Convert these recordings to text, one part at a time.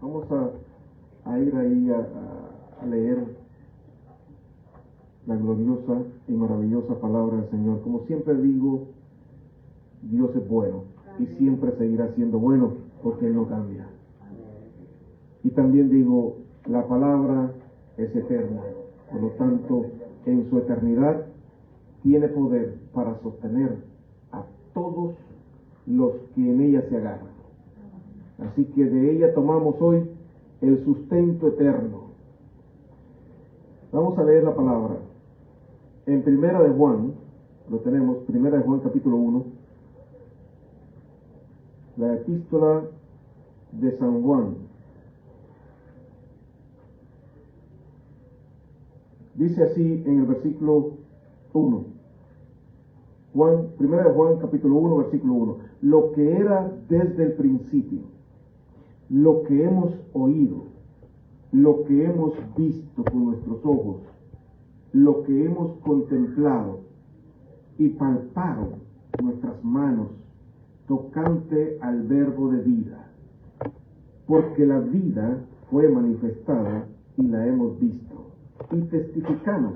Vamos a ir ahí a leer la gloriosa y maravillosa palabra del Señor. Como siempre digo, Dios es bueno y siempre seguirá siendo bueno porque Él no cambia. Y también digo, la palabra es eterna, por lo tanto, en su eternidad tiene poder para sostener a todos los que en ella se agarran. Así que de ella tomamos hoy el sustento eterno. Vamos a leer la palabra. En Primera de Juan, lo tenemos, Primera de Juan capítulo 1, la epístola de San Juan. Dice así en el versículo 1. Primera de Juan capítulo 1, versículo 1. Lo que era desde el principio, lo que hemos oído, lo que hemos visto con nuestros ojos, lo que hemos contemplado y palpado nuestras manos tocante al verbo de vida. Porque la vida fue manifestada y la hemos visto. Y testificamos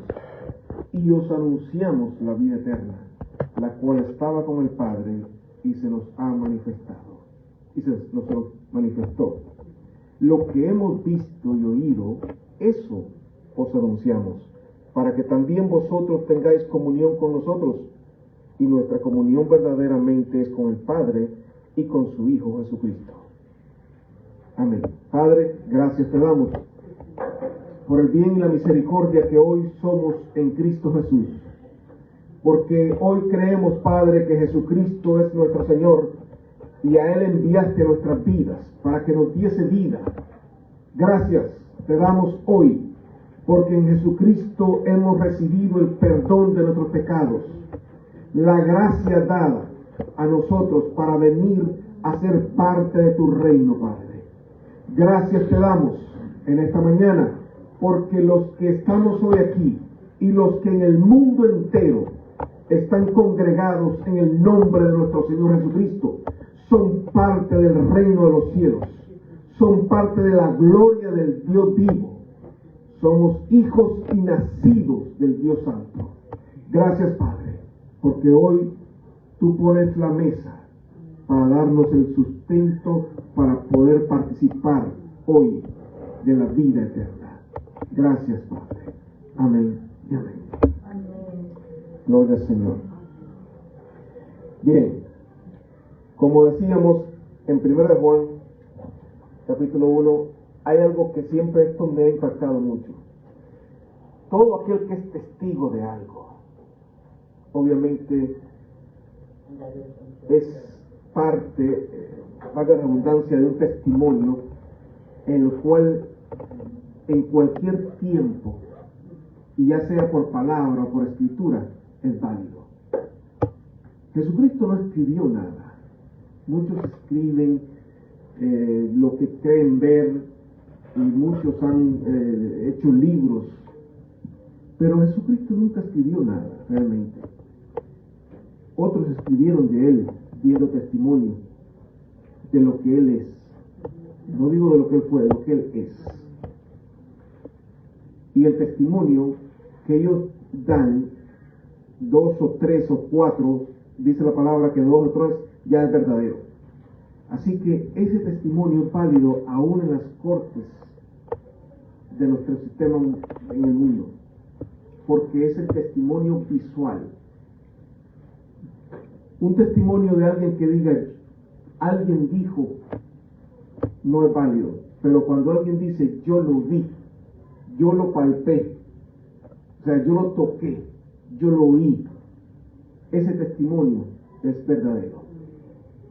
y os anunciamos la vida eterna, la cual estaba con el Padre y se nos ha manifestado. Y se nos manifestó. Lo que hemos visto y oído, eso os anunciamos, para que también vosotros tengáis comunión con nosotros. Y nuestra comunión verdaderamente es con el Padre y con su Hijo Jesucristo. Amén. Padre, gracias te damos por el bien y la misericordia que hoy somos en Cristo Jesús. Porque hoy creemos, Padre, que Jesucristo es nuestro Señor y a Él enviaste nuestras vidas para que nos diese vida. Gracias te damos hoy porque en Jesucristo hemos recibido el perdón de nuestros pecados, la gracia dada a nosotros para venir a ser parte de tu reino, Padre. Gracias te damos en esta mañana porque los que estamos hoy aquí y los que en el mundo entero están congregados en el nombre de nuestro Señor Jesucristo son parte del reino de los cielos, son parte de la gloria del Dios vivo, somos hijos y nacidos del Dios Santo. Gracias, Padre, porque hoy tú pones la mesa para darnos el sustento para poder participar hoy de la vida eterna. Gracias, Padre. Amén y amén. Amén. Gloria al Señor. Bien, como decíamos en 1 Juan, capítulo 1, hay algo que siempre esto me ha impactado mucho. Todo aquel que es testigo de algo, obviamente es parte, valga la redundancia, de un testimonio en el cual en cualquier tiempo, y ya sea por palabra o por escritura, es válido. Jesucristo no escribió nada. Muchos escriben lo que creen ver y muchos han hecho libros, pero Jesucristo nunca escribió nada realmente. Otros escribieron de Él, dando testimonio de lo que Él es. No digo de lo que Él fue, de lo que Él es. Y el testimonio que ellos dan, 2 o 3 o 4, dice la palabra que 2 o 3 ya es verdadero. Así que ese testimonio es válido aún en las cortes de nuestro sistema en el mundo, porque es el testimonio visual. Un testimonio de alguien que diga, alguien dijo, no es válido, pero cuando alguien dice, yo lo vi, yo lo palpé, o sea, yo lo toqué, yo lo oí, ese testimonio es verdadero.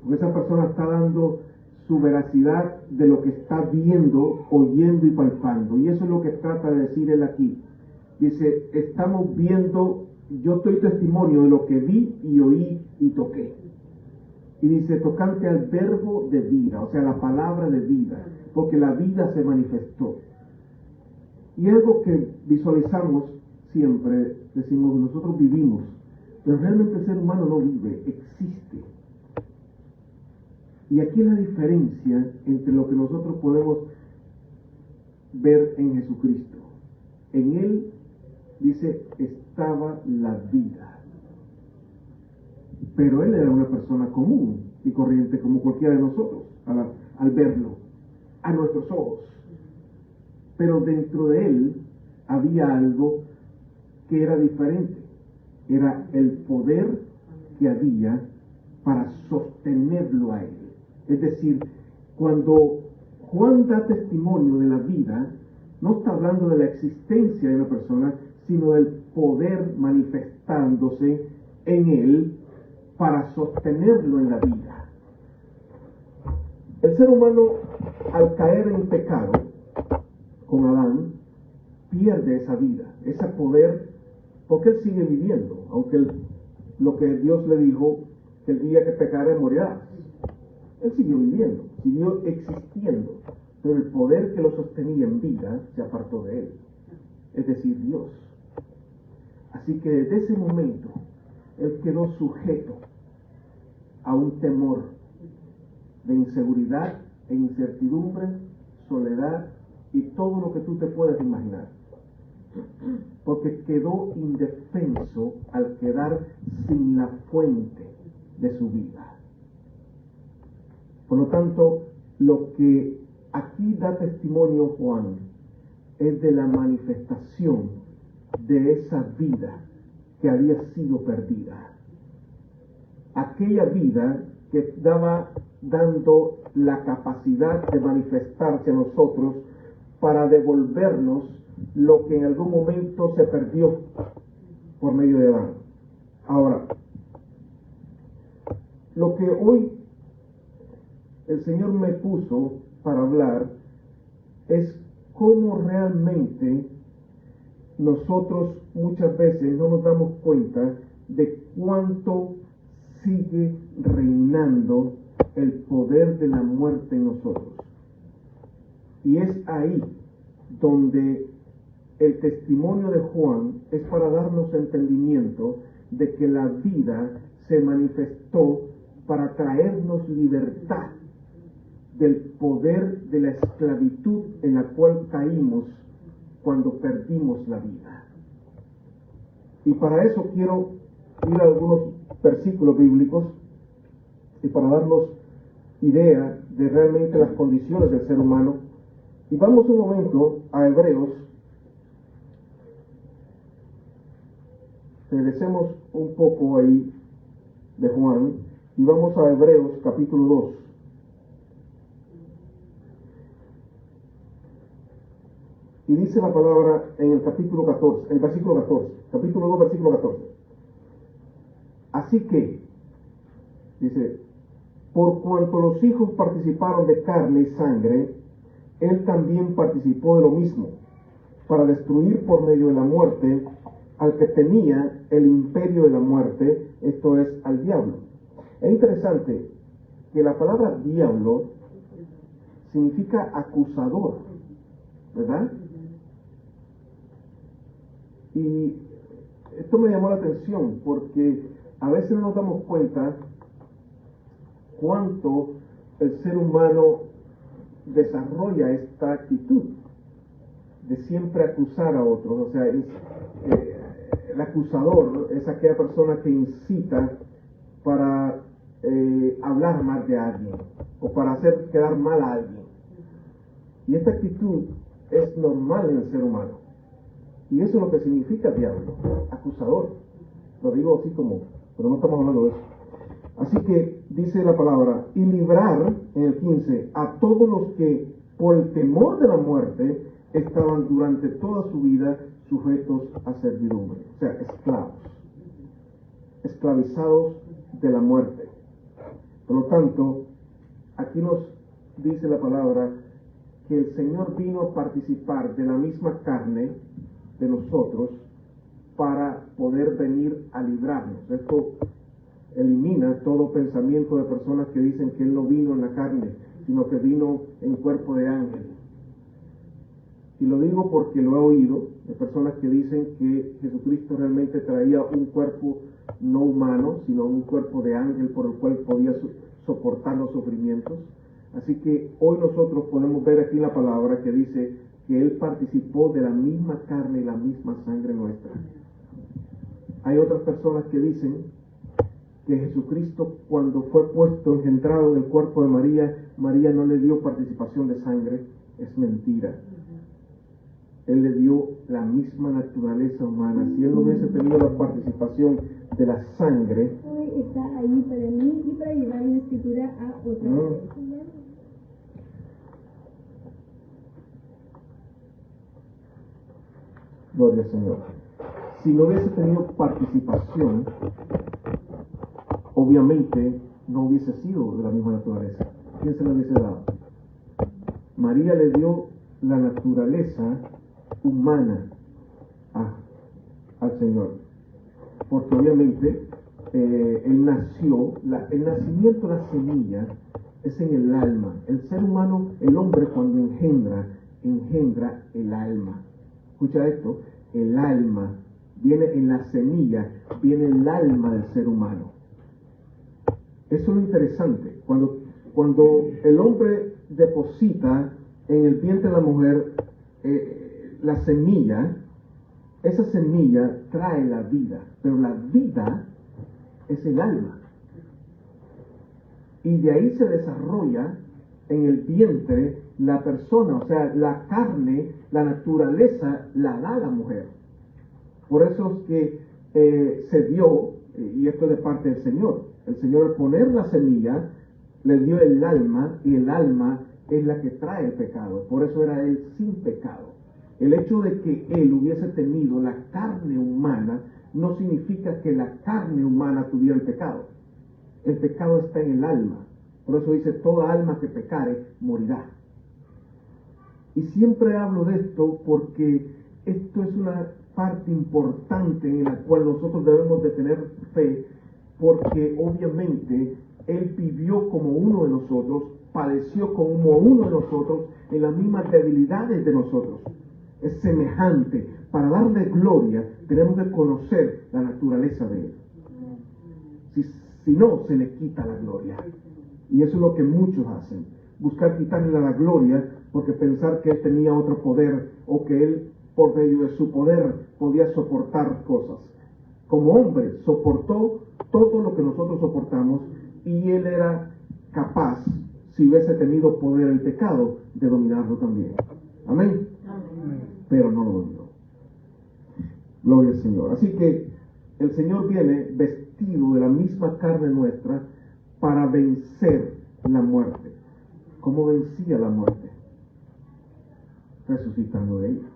Porque esa persona está dando su veracidad de lo que está viendo, oyendo y palpando. Y eso es lo que trata de decir él aquí. Dice, estamos viendo, yo doy testimonio de lo que vi y oí y toqué. Y dice, tocante al verbo de vida, o sea, la palabra de vida, porque la vida se manifestó. Y algo que visualizamos siempre, decimos, nosotros vivimos, pero realmente el ser humano no vive, existe. Y aquí es la diferencia entre lo que nosotros podemos ver en Jesucristo. En Él, dice, estaba la vida. Pero Él era una persona común y corriente como cualquiera de nosotros al verlo, a nuestros ojos. Pero dentro de Él había algo que era diferente. Era el poder que había para sostenerlo a Él. Es decir, cuando Juan da testimonio de la vida, no está hablando de la existencia de una persona, sino del poder manifestándose en Él para sostenerlo en la vida. El ser humano, al caer en pecado con Adán, pierde esa vida, ese poder, porque él sigue viviendo, aunque lo que Dios le dijo, que el día que pecare morirás. Él siguió viviendo, siguió existiendo, pero el poder que lo sostenía en vida se apartó de él, es decir, Dios. Así que desde ese momento, él quedó sujeto a un temor de inseguridad e incertidumbre, soledad y todo lo que tú te puedas imaginar. Porque quedó indefenso al quedar sin la fuente de su vida. Por lo tanto, lo que aquí da testimonio Juan es de la manifestación de esa vida que había sido perdida. Aquella vida que estaba dando la capacidad de manifestarse a nosotros para devolvernos lo que en algún momento se perdió por medio de Adán. Ahora, lo que hoy el Señor me puso para hablar es cómo realmente nosotros muchas veces no nos damos cuenta de cuánto sigue reinando el poder de la muerte en nosotros. Y es ahí donde el testimonio de Juan es para darnos entendimiento de que la vida se manifestó para traernos libertad del poder de la esclavitud en la cual caímos cuando perdimos la vida. Y para eso quiero ir a algunos versículos bíblicos y para darnos idea de realmente las condiciones del ser humano. Y vamos un momento a Hebreos. Regresemos un poco ahí de Juan y vamos a Hebreos capítulo 2. Y dice la palabra en el capítulo 14, el versículo 14, capítulo 2, versículo 14. Así que, dice, por cuanto los hijos participaron de carne y sangre, él también participó de lo mismo, para destruir por medio de la muerte al que tenía el imperio de la muerte, esto es, al diablo. Es interesante que la palabra diablo significa acusador, ¿verdad? Y esto me llamó la atención porque a veces no nos damos cuenta cuánto el ser humano desarrolla esta actitud de siempre acusar a otros. O sea, el acusador es aquella persona que incita para hablar mal de alguien o para hacer quedar mal a alguien. Y esta actitud es normal en el ser humano. Y eso es lo que significa diablo, acusador. Lo digo así como, pero no estamos hablando de eso. Así que dice la palabra, y librar, en el 15, a todos los que por el temor de la muerte estaban durante toda su vida sujetos a servidumbre. O sea, esclavos, esclavizados de la muerte. Por lo tanto, aquí nos dice la palabra que el Señor vino a participar de la misma carne de nosotros para poder venir a librarnos. Esto elimina todo pensamiento de personas que dicen que Él no vino en la carne, sino que vino en cuerpo de ángel. Y lo digo porque lo he oído de personas que dicen que Jesucristo realmente traía un cuerpo no humano, sino un cuerpo de ángel por el cual podía soportar los sufrimientos. Así que hoy nosotros podemos ver aquí la palabra que dice que Él participó de la misma carne y la misma sangre nuestra. Hay otras personas que dicen que Jesucristo, cuando fue puesto, engendrado en el cuerpo de María, María no le dio participación de sangre. Es mentira. Él le dio la misma naturaleza humana. Si Él no hubiese tenido la participación de la sangre, Hoy está ahí para mí y para llevar una escritura a otra vez. gloria al Señor, si no hubiese tenido participación, obviamente no hubiese sido de la misma naturaleza. ¿Quién se lo hubiese dado? María le dio la naturaleza humana al Señor, porque obviamente Él nació, el nacimiento de la semilla es en el alma. El ser humano, el hombre cuando engendra el alma. Escucha esto, el alma viene en la semilla, viene el alma del ser humano. Eso es lo interesante. Cuando el hombre deposita en el vientre de la mujer la semilla, esa semilla trae la vida, pero la vida es el alma. Y de ahí se desarrolla en el vientre la persona, o sea, la carne, la naturaleza la da la mujer. Por eso es que se dio, y esto es de parte del Señor. El Señor, al poner la semilla, le dio el alma, y el alma es la que trae el pecado. Por eso era Él sin pecado. El hecho de que Él hubiese tenido la carne humana no significa que la carne humana tuviera el pecado. El pecado está en el alma. Por eso dice, toda alma que pecare morirá. Y siempre hablo de esto porque esto es una parte importante en la cual nosotros debemos de tener fe, porque obviamente Él vivió como uno de nosotros, padeció como uno de nosotros, en las mismas debilidades de nosotros. Es semejante. Para darle gloria tenemos que conocer la naturaleza de Él. Si no, se le quita la gloria. Y eso es lo que muchos hacen. Buscar quitarle la gloria porque pensar que Él tenía otro poder o que Él, por medio de su poder, podía soportar cosas. Como hombre, soportó todo lo que nosotros soportamos y Él era capaz, si hubiese tenido poder el pecado, de dominarlo también. Amén. Pero no lo dominó. Gloria al Señor. Así que el Señor viene vestido de la misma carne nuestra para vencer la muerte. ¿Cómo vencía la muerte? Resucitando de ella.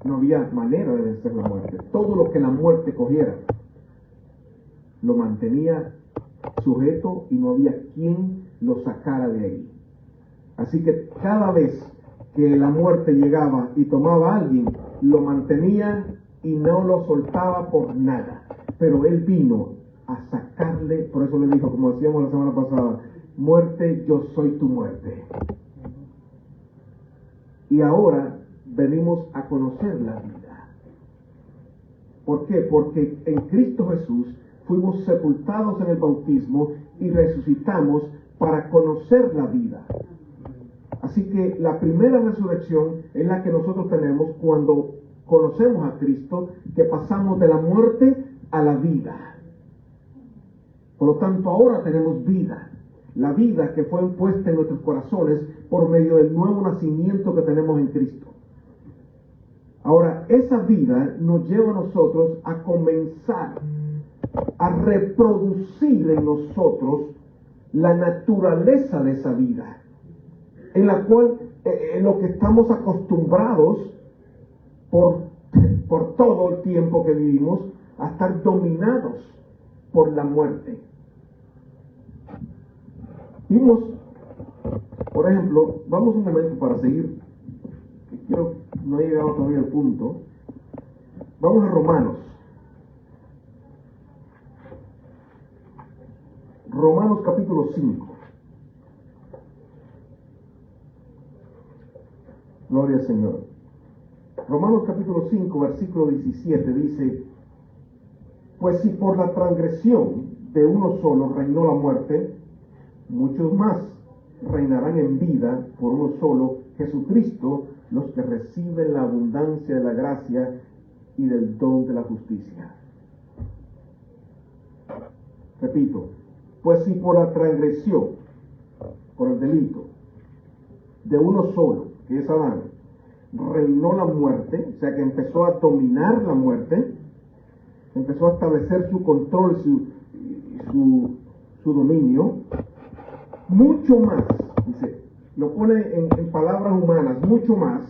No había manera de vencer la muerte. Todo lo que la muerte cogiera lo mantenía sujeto y no había quien lo sacara de ahí. Así que cada vez que la muerte llegaba y tomaba a alguien, lo mantenía y no lo soltaba por nada. Pero Él vino a sacarle, por eso le dijo, como decíamos la semana pasada, muerte, yo soy tu muerte. Y ahora venimos a conocer la vida. ¿Por qué? Porque en Cristo Jesús fuimos sepultados en el bautismo y resucitamos para conocer la vida. Así que la primera resurrección es la que nosotros tenemos cuando conocemos a Cristo, que pasamos de la muerte a la vida. Por lo tanto, ahora tenemos vida. La vida que fue puesta en nuestros corazones por medio del nuevo nacimiento que tenemos en Cristo. Ahora, esa vida nos lleva a nosotros a comenzar a reproducir en nosotros la naturaleza de esa vida, en la cual en lo que estamos acostumbrados por todo el tiempo que vivimos a estar dominados por la muerte. Vimos, por ejemplo, vamos un momento para seguir, que no he llegado todavía al punto. Vamos a Romanos. Romanos capítulo 5. Gloria al Señor. Romanos capítulo 5, versículo 17 dice: pues si por la transgresión de uno solo reinó la muerte, muchos más reinarán en vida por uno solo, Jesucristo, los que reciben la abundancia de la gracia y del don de la justicia. Repito, pues si por la transgresión, por el delito de uno solo, que es Adán, reinó la muerte, o sea que empezó a dominar la muerte, empezó a establecer su control, su dominio, mucho más, dice, lo pone en palabras humanas, mucho más,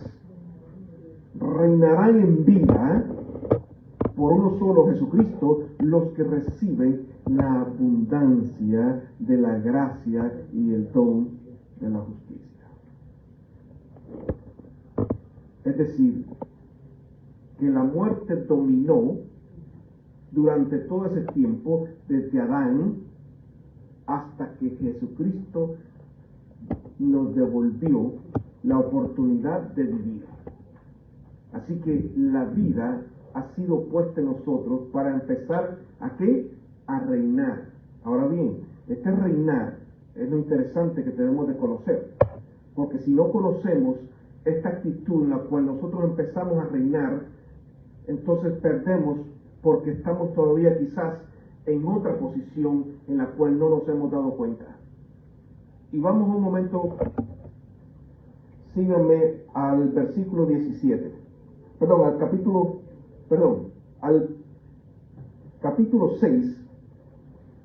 reinarán en vida por uno solo, Jesucristo, los que reciben la abundancia de la gracia y el don de la justicia. Es decir, que la muerte dominó durante todo ese tiempo, desde Adán hasta que Jesucristo nos devolvió la oportunidad de vivir. Así que la vida ha sido puesta en nosotros para empezar ¿a qué? A reinar. Ahora bien, este reinar es lo interesante que tenemos de conocer, porque si no conocemos esta actitud en la cual nosotros empezamos a reinar, entonces perdemos porque estamos todavía quizás en otra posición en la cual no nos hemos dado cuenta. Y vamos un momento, síganme al versículo 17, al capítulo 6,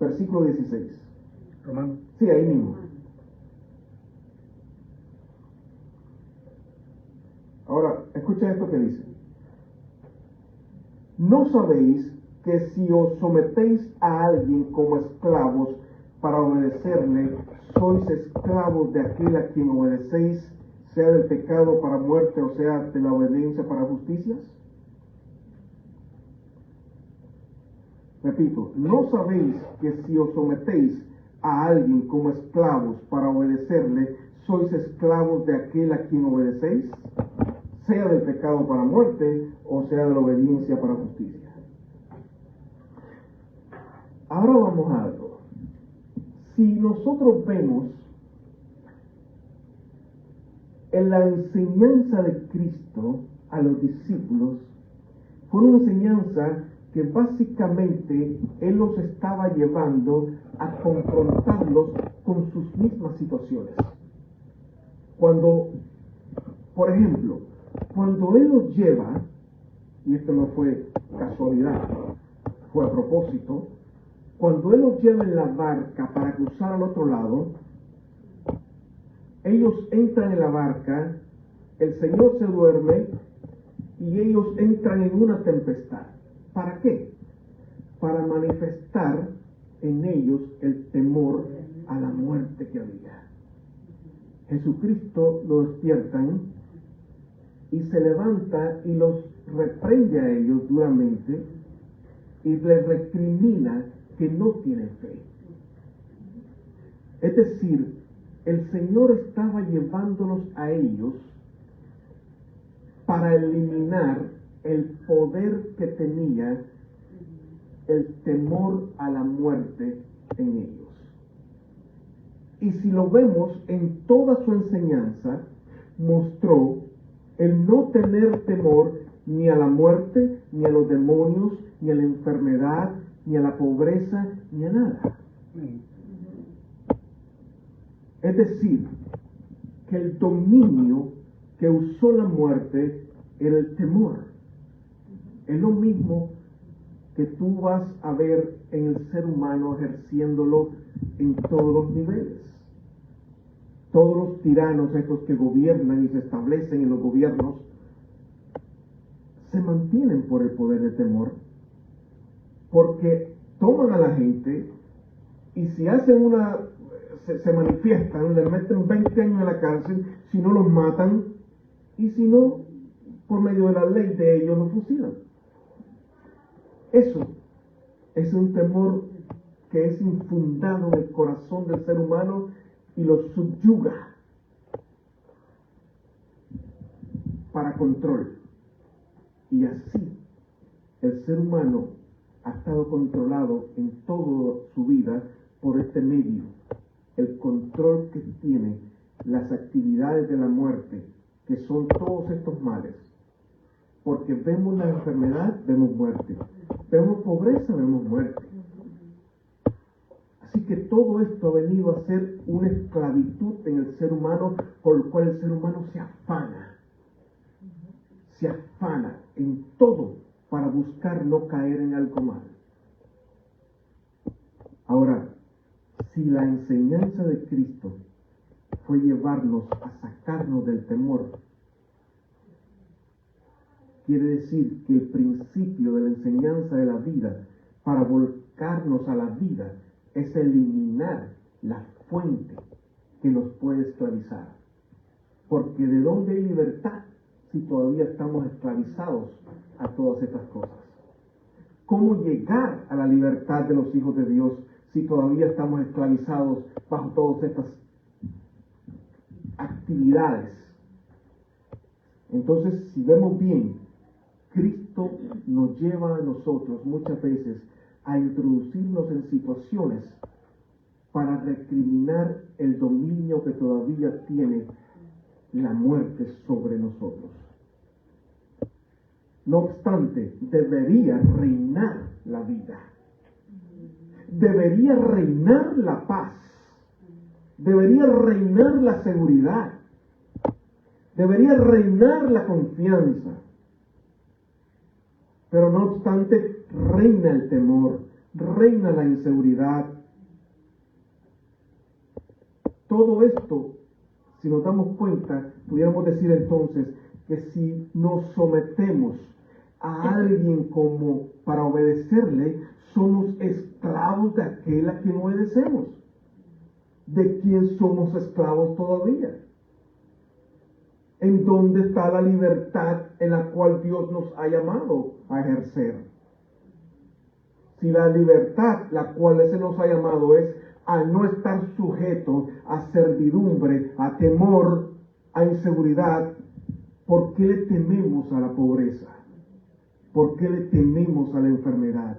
versículo 16. Romano. Sí, ahí mismo. Ahora, escucha esto que dice. ¿No sabéis que si os sometéis a alguien como esclavos para obedecerle, sois esclavos de aquel a quien obedecéis, sea del pecado para muerte o sea de la obediencia para justicias? Repito, ¿no sabéis que si os sometéis a alguien como esclavos para obedecerle, sois esclavos de aquel a quien obedecéis, sea del pecado para muerte o sea de la obediencia para justicia? Ahora vamos a algo. Si nosotros vemos en la enseñanza de Cristo a los discípulos, fue una enseñanza que básicamente Él los estaba llevando a confrontarlos con sus mismas situaciones. Cuando, por ejemplo, cuando Él los lleva, y esto no fue casualidad, fue a propósito, cuando Él los lleva en la barca para cruzar al otro lado, ellos entran en la barca, el Señor se duerme y ellos entran en una tempestad. ¿Para qué? Para manifestar en ellos el temor a la muerte que había. Jesucristo lo despiertan y se levanta y los reprende a ellos duramente y les recrimina que no tienen fe. Es decir, el Señor estaba llevándolos a ellos para eliminar el poder que tenía el temor a la muerte en ellos. Y si lo vemos en toda su enseñanza, mostró el no tener temor ni a la muerte, ni a los demonios, ni a la enfermedad, ni a la pobreza, ni a nada. Es decir, que el dominio que usó la muerte era el temor. Es lo mismo que tú vas a ver en el ser humano ejerciéndolo en todos los niveles. Todos los tiranos, estos que gobiernan y se establecen en los gobiernos, se mantienen por el poder de temor, porque toman a la gente y si hacen se manifiestan, les meten 20 años en la cárcel, si no los matan, y si no, por medio de la ley de ellos los fusilan. Eso es un temor que es infundado en el corazón del ser humano y lo subyuga para control. Y así el ser humano ha estado controlado en toda su vida por este medio, el control que tiene las actividades de la muerte, que son todos estos males. Porque vemos la enfermedad, vemos muerte. Vemos pobreza, vemos muerte. Así que todo esto ha venido a ser una esclavitud en el ser humano, por lo cual el ser humano se afana en todo para buscar no caer en algo mal. Ahora, si la enseñanza de Cristo fue llevarnos a sacarnos del temor, quiere decir que el principio de la enseñanza de la vida para volcarnos a la vida es eliminar la fuente que nos puede esclavizar. Porque ¿de dónde hay libertad si todavía estamos esclavizados a todas estas cosas? ¿Cómo llegar a la libertad de los hijos de Dios si todavía estamos esclavizados bajo todas estas actividades? Entonces, si vemos bien, Cristo nos lleva a nosotros muchas veces a introducirnos en situaciones para recriminar el dominio que todavía tiene la muerte sobre nosotros. No obstante, debería reinar la vida. Debería reinar la paz. Debería reinar la seguridad. Debería reinar la confianza. Pero no obstante, reina el temor, reina la inseguridad. Todo esto, si nos damos cuenta, pudiéramos decir entonces que si nos sometemos a alguien como para obedecerle, somos esclavos de aquel a quien obedecemos. ¿De quién somos esclavos todavía? ¿En dónde está la libertad en la cual Dios nos ha llamado a ejercer? Si la libertad la cual se nos ha llamado es a no estar sujeto a servidumbre, a temor, a inseguridad, ¿por qué le tememos a la pobreza? ¿Por qué le tememos a la enfermedad?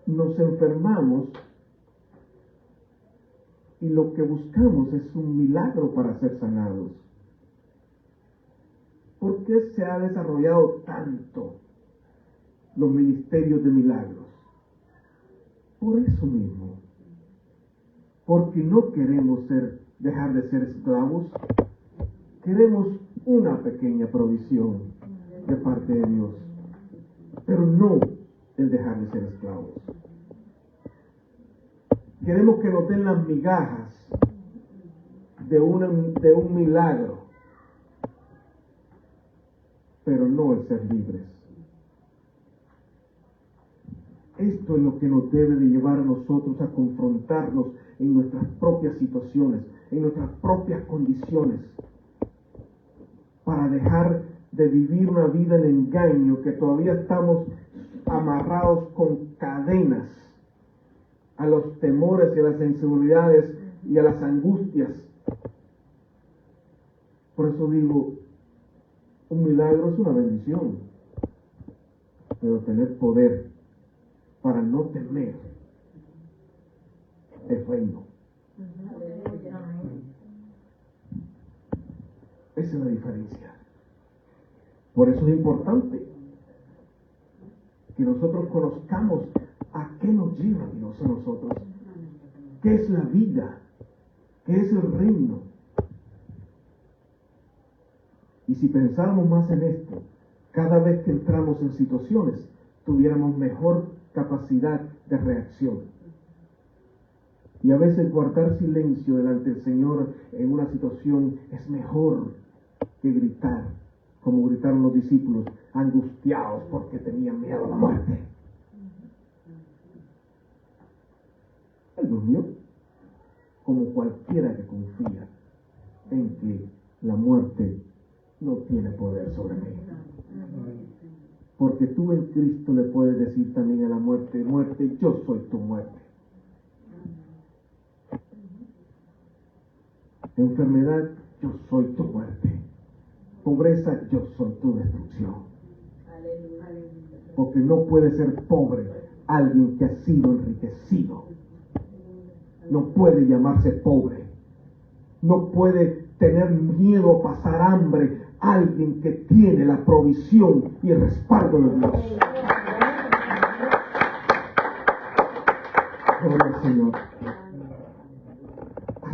Nos enfermamos y lo que buscamos es un milagro para ser sanados. ¿Por qué se ha desarrollado tanto los ministerios de milagros? Por eso mismo. Porque no queremos dejar de ser esclavos. Queremos una pequeña provisión de parte de Dios, pero no el dejar de ser esclavos. Queremos que nos den las migajas de un milagro, pero no el ser libres. Esto es lo que nos debe de llevar a nosotros a confrontarnos en nuestras propias situaciones, en nuestras propias condiciones, para dejar de vivir una vida en engaño, que todavía estamos amarrados con cadenas a los temores y a las inseguridades y a las angustias. Por eso digo, un milagro es una bendición, pero tener poder para no temer el reino. Esa es la diferencia. Por eso es importante que nosotros conozcamos a qué nos lleva Dios a nosotros, qué es la vida, qué es el reino. Y si pensáramos más en esto, cada vez que entramos en situaciones, tuviéramos mejor capacidad de reacción. Y a veces guardar silencio delante del Señor en una situación es mejor que gritar, como gritaron los discípulos, angustiados porque tenían miedo a la muerte. Él durmió, como cualquiera que confía en que la muerte no tiene poder sobre mí. Porque tú en Cristo le puedes decir también a la muerte, muerte, yo soy tu muerte. Enfermedad, yo soy tu muerte. Pobreza, yo soy tu destrucción. Porque no puede ser pobre alguien que ha sido enriquecido. No puede llamarse pobre no puede tener miedo a pasar hambre alguien que tiene la provisión y el respaldo de Dios. Gloria al Señor.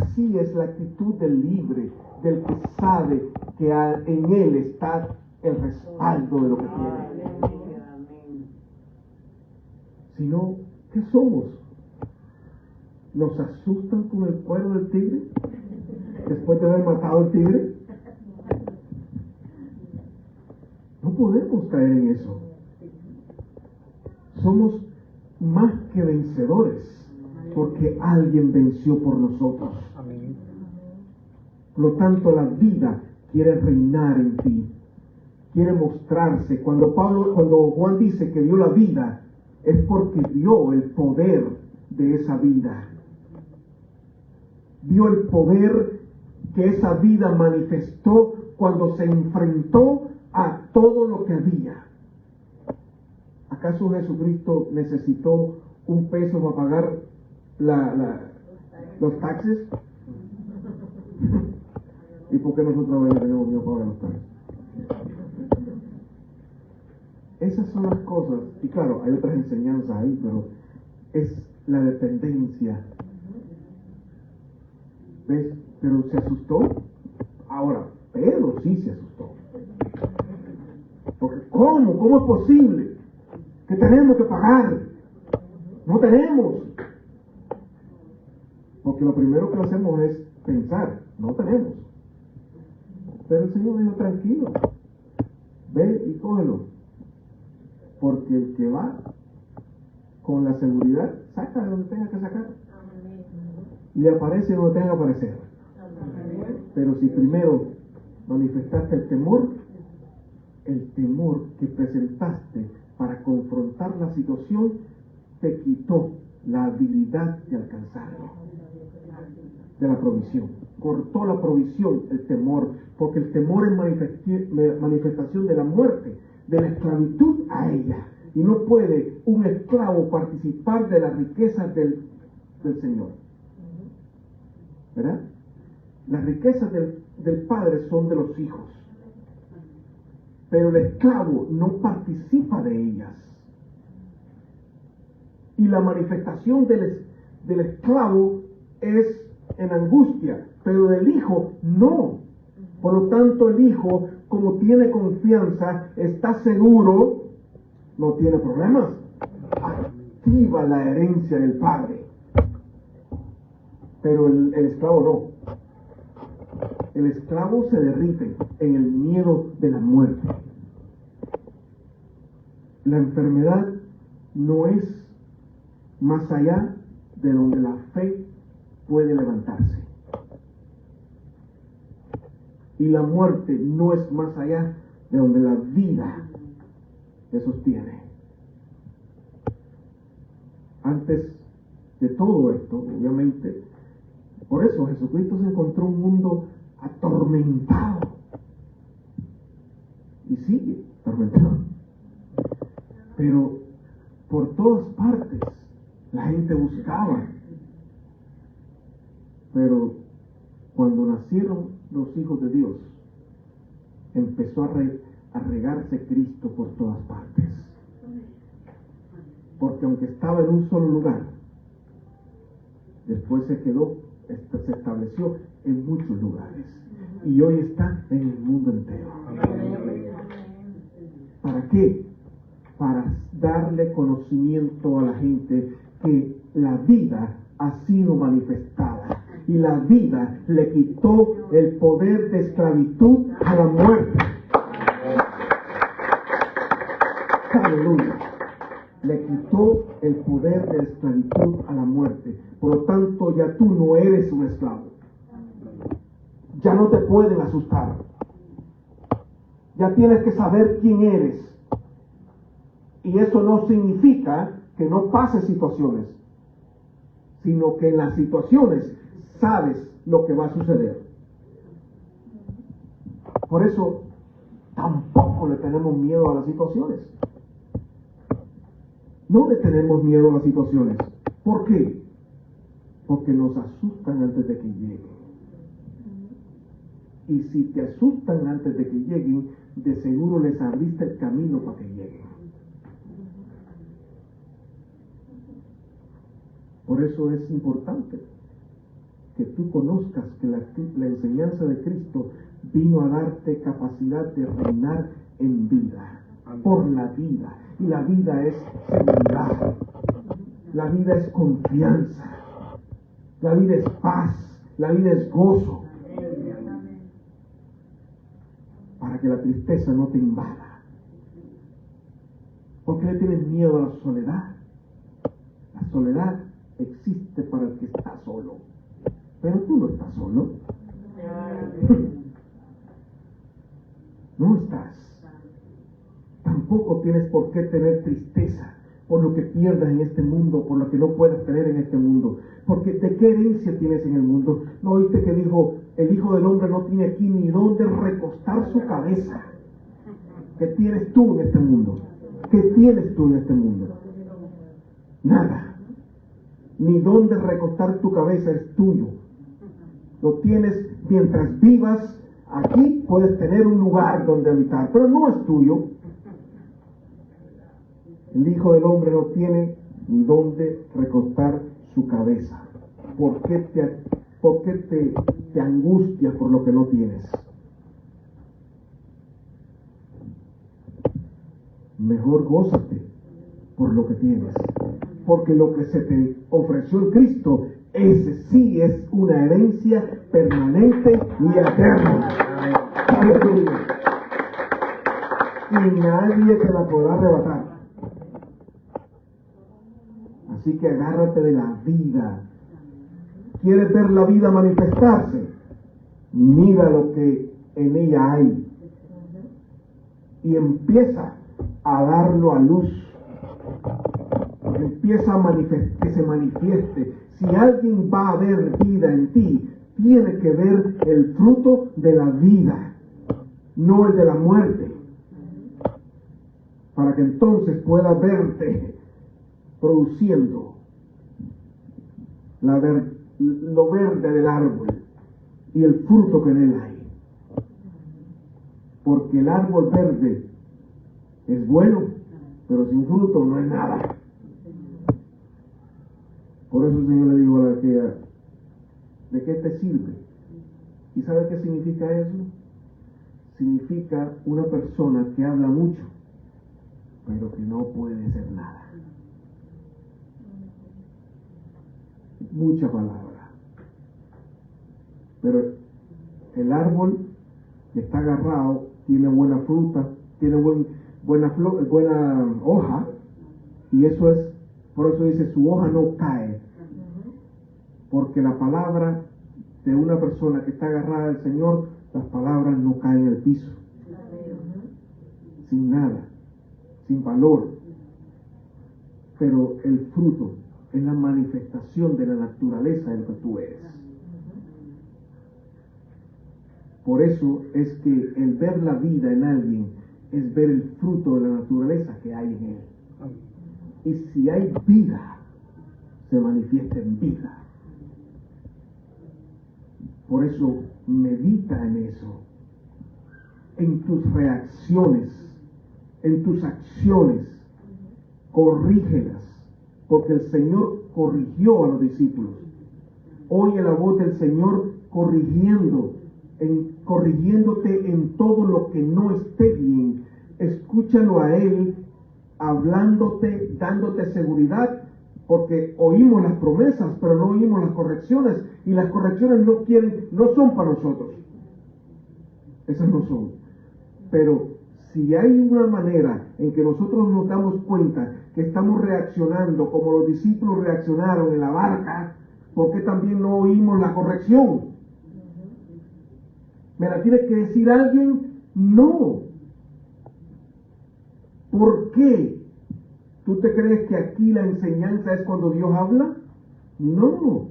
Así es la actitud del libre, del que sabe que en él está el respaldo de lo que tiene. Si no, ¿qué somos? ¿Nos asustan con el cuero del tigre? Después de haber matado al tigre. No podemos caer en eso. Somos más que vencedores, porque alguien venció por nosotros. Por lo tanto, la vida quiere reinar en ti, quiere mostrarse. Cuando Juan dice que vio la vida, es porque vio el poder de esa vida. Vio el poder que esa vida manifestó cuando se enfrentó a todo lo que había. ¿Acaso Jesucristo necesitó un peso para pagar los taxes? ¿Y por qué nosotros tenemos miedo para pagar los taxes? Esas son las cosas. Y claro, hay otras enseñanzas ahí, pero es la dependencia. ¿Ves? Pero se asustó. Ahora, Pedro sí se asustó. Porque ¿cómo es posible que tenemos que pagar? No tenemos. Porque lo primero que hacemos es pensar, no tenemos. Pero el Señor dijo, tranquilo, ve y cógelo. Porque el que va con la seguridad, saca de donde tenga que sacar. Y le aparece donde tenga que aparecer. Pero si primero manifestaste el temor que presentaste para confrontar la situación, te quitó la habilidad de alcanzarlo, de la provisión. Cortó la provisión, el temor, porque el temor es manifestación de la muerte, de la esclavitud a ella. Y no puede un esclavo participar de las riquezas del Señor. ¿Verdad? Las riquezas del Padre son de los hijos. Pero el esclavo no participa de ellas. Y la manifestación del esclavo es en angustia, pero del hijo no. Por lo tanto, el hijo, como tiene confianza, está seguro, no tiene problemas. Activa la herencia del padre. Pero el esclavo no. El esclavo se derrite en el miedo de la muerte. La enfermedad no es más allá de donde la fe puede levantarse. Y la muerte no es más allá de donde la vida se sostiene. Antes de todo esto, obviamente, por eso Jesucristo se encontró un mundo atormentado. Y sigue atormentado. Pero por todas partes la gente buscaba. Pero cuando nacieron los hijos de Dios, empezó a regarse Cristo por todas partes. Porque aunque estaba en un solo lugar, después se estableció en muchos lugares. Y hoy está en el mundo entero. ¿Para qué? Para darle conocimiento a la gente que la vida ha sido manifestada. Y la vida le quitó el poder de esclavitud a la muerte. Aleluya. Le quitó el poder de esclavitud a la muerte. Por lo tanto, ya tú no eres un esclavo. Ya no te pueden asustar. Ya tienes que saber quién eres. Y eso no significa que no pases situaciones, sino que en las situaciones sabes lo que va a suceder. Por eso tampoco le tenemos miedo a las situaciones. No le tenemos miedo a las situaciones. ¿Por qué? Porque nos asustan antes de que lleguen. Y si te asustan antes de que lleguen, de seguro les abriste el camino para que lleguen. Por eso es importante que tú conozcas que la enseñanza de Cristo vino a darte capacidad de reinar en vida, por la vida. Y la vida es seguridad, la vida es confianza, la vida es paz, la vida es gozo. Para que la tristeza no te invada. ¿Por qué le tienes miedo a la soledad? La soledad existe para el que está solo. Pero tú no estás solo. No estás. Tampoco tienes por qué tener tristeza por lo que pierdas en este mundo, por lo que no puedes tener en este mundo. Porque ¿de qué herencia tienes en el mundo? ¿No oíste que dijo, el Hijo del Hombre no tiene aquí ni dónde recostar su cabeza? ¿Qué tienes tú en este mundo? ¿Qué tienes tú en este mundo? Nada. Ni dónde recostar tu cabeza es tuyo. Lo tienes mientras vivas. Aquí puedes tener un lugar donde habitar, pero no es tuyo. El Hijo del Hombre no tiene ni dónde recostar su cabeza. ¿Por qué te angustias por lo que no tienes? Mejor gózate por lo que tienes. Porque lo que se te ofreció en Cristo, ese sí es una herencia permanente y eterna. Aleluya. Y nadie te la podrá arrebatar. Así que agárrate de la vida. ¿Quieres ver la vida manifestarse? Mira lo que en ella hay. Y empieza a darlo a luz. Empieza a que se manifieste. Si alguien va a ver vida en ti, tiene que ver el fruto de la vida, no el de la muerte. Para que entonces pueda verte produciendo lo verde del árbol y el fruto que en él hay. Porque el árbol verde es bueno, pero sin fruto no es nada. Por eso el Señor le dijo a la aquella, ¿de qué te sirve? ¿Y sabes qué significa eso? Significa una persona que habla mucho, pero que no puede hacer nada. Mucha palabra. Pero el árbol que está agarrado tiene buena fruta, tiene buena hoja, y eso es, por eso dice, su hoja no cae. Porque la palabra de una persona que está agarrada al Señor, las palabras no caen al piso. Sin nada, sin valor. Pero el fruto es la manifestación de la naturaleza de lo que tú eres. Por eso es que el ver la vida en alguien es ver el fruto de la naturaleza que hay en él. Y si hay vida, se manifiesta en vida. Por eso medita en eso, en tus reacciones, en tus acciones, corrígelas, porque el Señor corrigió a los discípulos. Oye la voz del Señor corrigiéndote en todo lo que no esté bien. Escúchalo a Él, hablándote, dándote seguridad, porque oímos las promesas, pero no oímos las correcciones, y las correcciones no son para nosotros. Esas no son. Pero si hay una manera en que nosotros nos damos cuenta que estamos reaccionando como los discípulos reaccionaron en la barca, ¿por qué también no oímos la corrección? ¿Me la tiene que decir alguien? No. ¿Por qué? ¿Tú te crees que aquí la enseñanza es cuando Dios habla? No.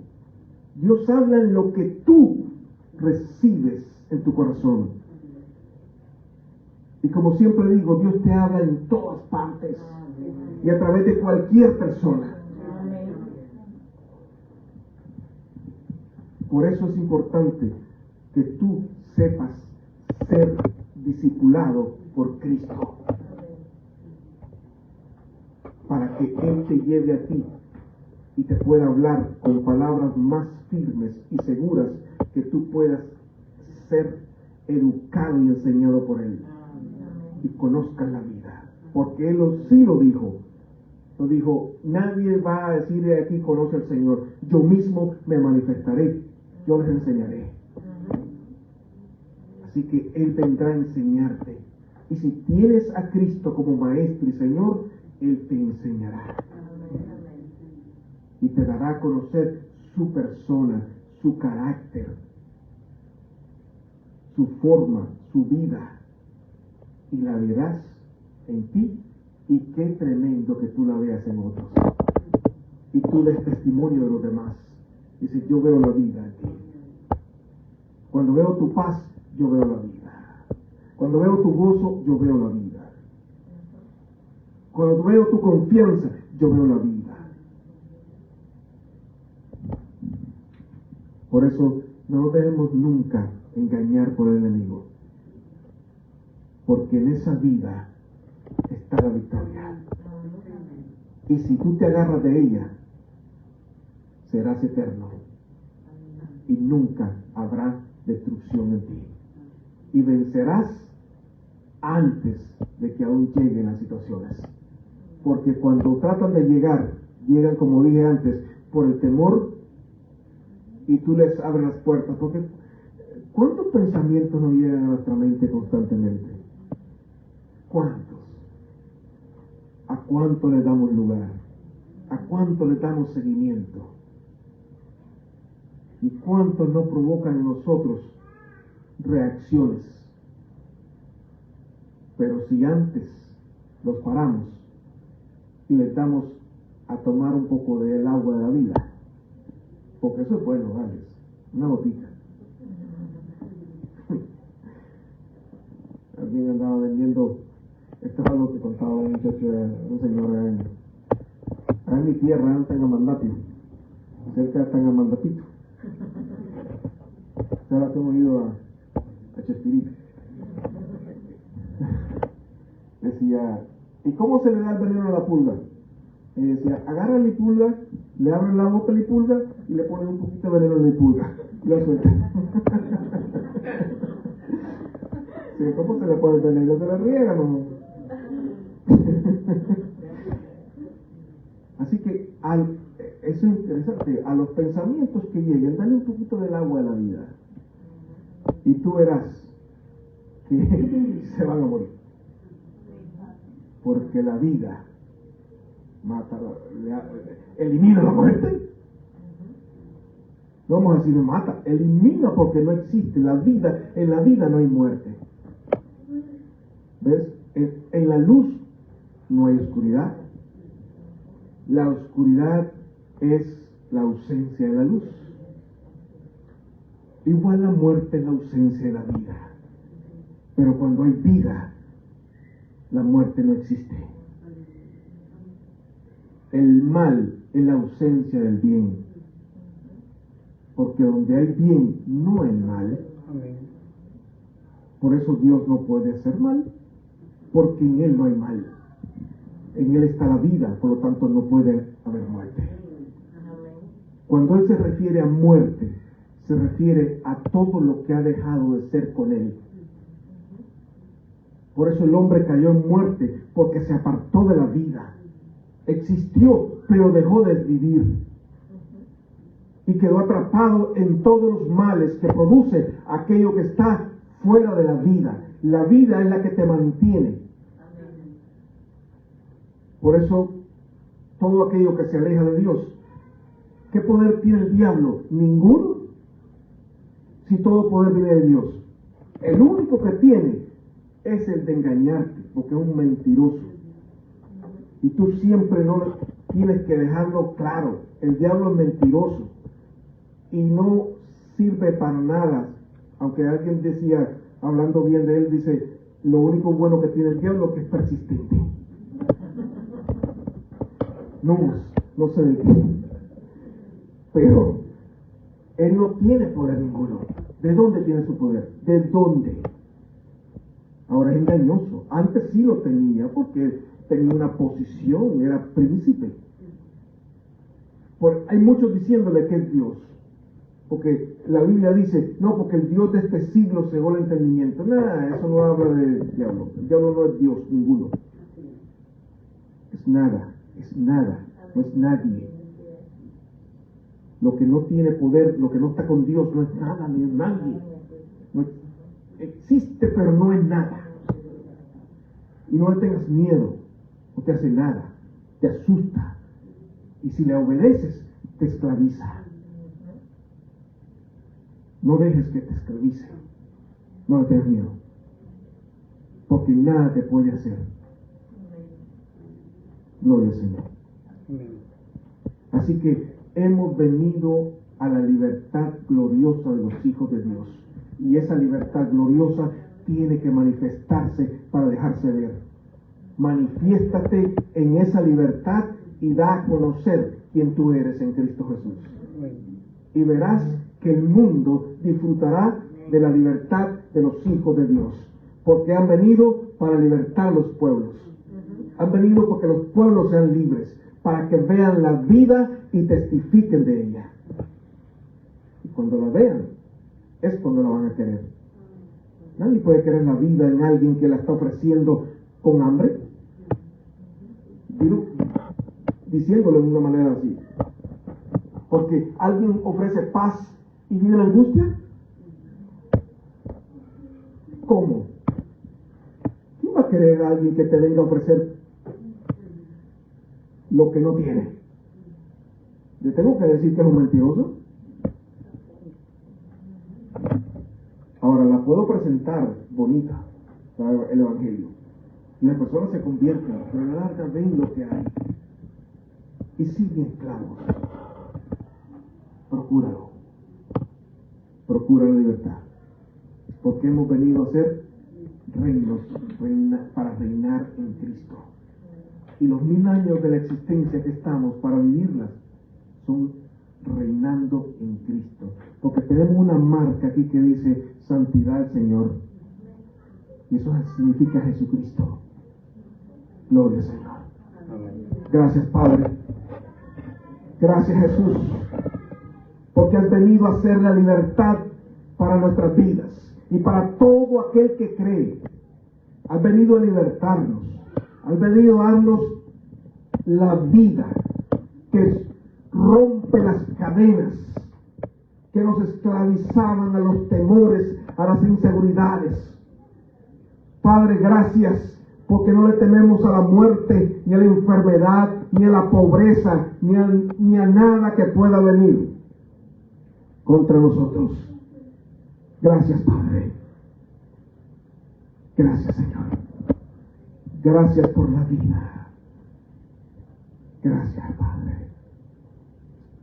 Dios habla en lo que tú recibes en tu corazón. Y como siempre digo, Dios te habla en todas partes y a través de cualquier persona. Por eso es importante que tú sepas ser discipulado por Cristo, para que Él te lleve a ti y te pueda hablar con palabras más firmes y seguras, que tú puedas ser educado y enseñado por Él y conozcas la vida, porque Él sí lo dijo. Lo dijo: nadie va a decir de aquí conoce al Señor, yo mismo me manifestaré, yo les enseñaré. Así que Él vendrá a enseñarte, y si tienes a Cristo como Maestro y Señor, Él te enseñará y te dará a conocer su persona, su carácter, su forma, su vida, y la verás en ti. Y qué tremendo que tú la veas en otros y tú des testimonio de los demás. Dices: yo veo la vida en ti. Cuando veo tu paz, yo veo la vida. Cuando veo tu gozo, yo veo la vida. Cuando veo tu confianza, yo veo la vida. Por eso no nos debemos nunca engañar por el enemigo, porque en esa vida está la victoria. Y si tú te agarras de ella, serás eterno y nunca habrá destrucción en ti, y vencerás antes de que aún lleguen las situaciones, porque cuando tratan de llegar, llegan, como dije antes, por el temor, y tú les abres las puertas. Porque ¿cuántos pensamientos nos llegan a nuestra mente constantemente? ¿Cuántos? ¿A cuánto le damos lugar? ¿A cuánto le damos seguimiento? ¿Y cuántos no provocan en nosotros reacciones? Pero si antes los paramos y les damos a tomar un poco del agua de la vida, porque eso es bueno, ¿vale? Una gotita. Alguien andaba vendiendo. Esto es algo que contaba un muchacho, un señor en mi tierra, en Tangamandapio, cerca de Tangamandapito. Ahora tengo ido a Chespirito. Decía: ¿y cómo se le da el veneno a la pulga? Y decía: agarra la pulga, le abren la boca a la pulga y le ponen un poquito de veneno a la pulga y lo sueltan. Sí, ¿cómo se le pone el veneno? Se le riega, ¿no? Así que eso es interesante. A los pensamientos que lleguen, dale un poquito del agua de la vida y tú verás que se van a morir, porque la vida mata, elimina la muerte. No vamos a decir mata, elimina, porque no existe la vida. En la vida no hay muerte. ¿Ves? En la luz no hay oscuridad. La oscuridad es la ausencia de la luz. Igual la muerte es la ausencia de la vida. Pero cuando hay vida, la muerte no existe. El mal es la ausencia del bien. Porque donde hay bien, no hay mal. Por eso Dios no puede hacer mal, porque en Él no hay mal. En Él está la vida, por lo tanto no puede haber muerte. Cuando Él se refiere a muerte, se refiere a todo lo que ha dejado de ser con Él. Por eso el hombre cayó en muerte, porque se apartó de la vida. Existió, pero dejó de vivir. Y quedó atrapado en todos los males que produce aquello que está fuera de la vida. La vida es la que te mantiene. Por eso, todo aquello que se aleja de Dios, ¿qué poder tiene el diablo? Ninguno. Si todo poder viene de Dios. El único que tiene es el de engañarte, porque es un mentiroso. Y tú siempre tienes que dejarlo claro. El diablo es mentiroso y no sirve para nada. Aunque alguien decía, hablando bien de él, dice: lo único bueno que tiene el diablo es que es persistente. No sé de qué, pero él no tiene poder ninguno. ¿De dónde tiene su poder? ¿De dónde? Ahora es engañoso. Antes sí lo tenía porque tenía una posición, era príncipe. Hay muchos diciéndole que es Dios. Porque la Biblia dice, no, porque el Dios de este siglo cegó el entendimiento. Nada, eso no habla del diablo. El diablo no es Dios, ninguno. Es nada, no es nadie. Lo que no tiene poder, lo que no está con Dios, no es nada, ni es nadie. Existe, pero no es nada. Y no le tengas miedo, no te hace nada, te asusta. Y si le obedeces, te esclaviza. No dejes que te esclavice. No le tengas miedo. Porque nada te puede hacer. Gloria al Señor. Así que hemos venido a la libertad gloriosa de los hijos de Dios. Y esa libertad gloriosa tiene que manifestarse para dejarse ver. Manifiéstate en esa libertad y da a conocer quién tú eres en Cristo Jesús. Y verás que el mundo disfrutará de la libertad de los hijos de Dios, porque han venido para libertar los pueblos. Han venido porque los pueblos sean libres, para que vean la vida y testifiquen de ella. Y cuando la vean, es cuando la van a querer. Nadie puede querer la vida en alguien que la está ofreciendo con hambre. Diciéndolo de una manera así. Porque alguien ofrece paz y vive en angustia. ¿Cómo? ¿Quién va a querer a alguien que te venga a ofrecer lo que no tiene? ¿Le tengo que decir que es un mentiroso? Ahora la puedo presentar bonita, el Evangelio, y las personas se convierten, pero a la larga ven lo que hay y siguen esclavos. Procúralo. Procura la libertad, porque hemos venido a ser reinos para reinar en Cristo. Y los 1000 años de la existencia que estamos para vivirlas son reinando en Cristo, porque tenemos una marca aquí que dice santidad al Señor, y eso significa Jesucristo. Gloria al Señor. Gracias, Padre. Gracias, Jesús, porque has venido a hacer la libertad para nuestras vidas y para todo aquel que cree. Has venido a libertarnos, has venido a darnos la vida que rompe las cadenas que nos esclavizaban a los temores, a las inseguridades. Padre, gracias, porque no le tememos a la muerte, ni a la enfermedad, ni a la pobreza, ni a nada que pueda venir contra nosotros. Gracias, Padre. Gracias, Señor. Gracias por la vida. Gracias, Padre.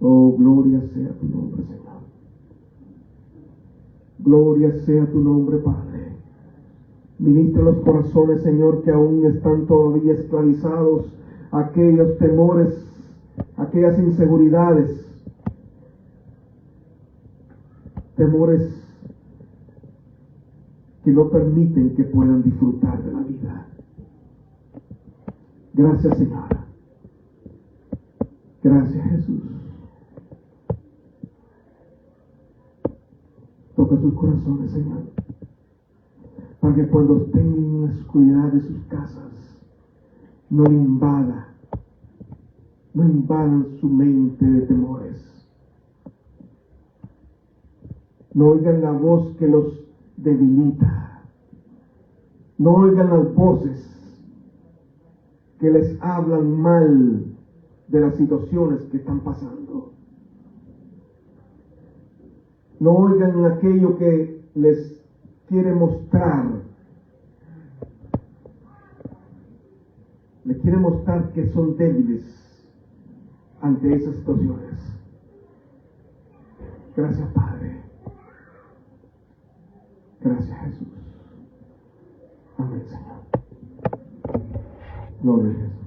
Oh, gloria sea tu nombre, Señor. Gloria sea tu nombre, Padre. Ministra los corazones, Señor, que aún están todavía esclavizados a aquellos temores, aquellas inseguridades, temores que no permiten que puedan disfrutar de la vida. Gracias, Señor. Gracias, Jesús. Toca sus corazones, Señor, para que cuando estén en la oscuridad de sus casas, no invadan su mente de temores. No oigan la voz que los debilita. No oigan las voces que les hablan mal de las situaciones que están pasando. No oigan aquello que les quiere mostrar. Les quiere mostrar que son débiles ante esas situaciones. Gracias, Padre. Gracias, Jesús. Amén, Señor. Gloria a Jesús.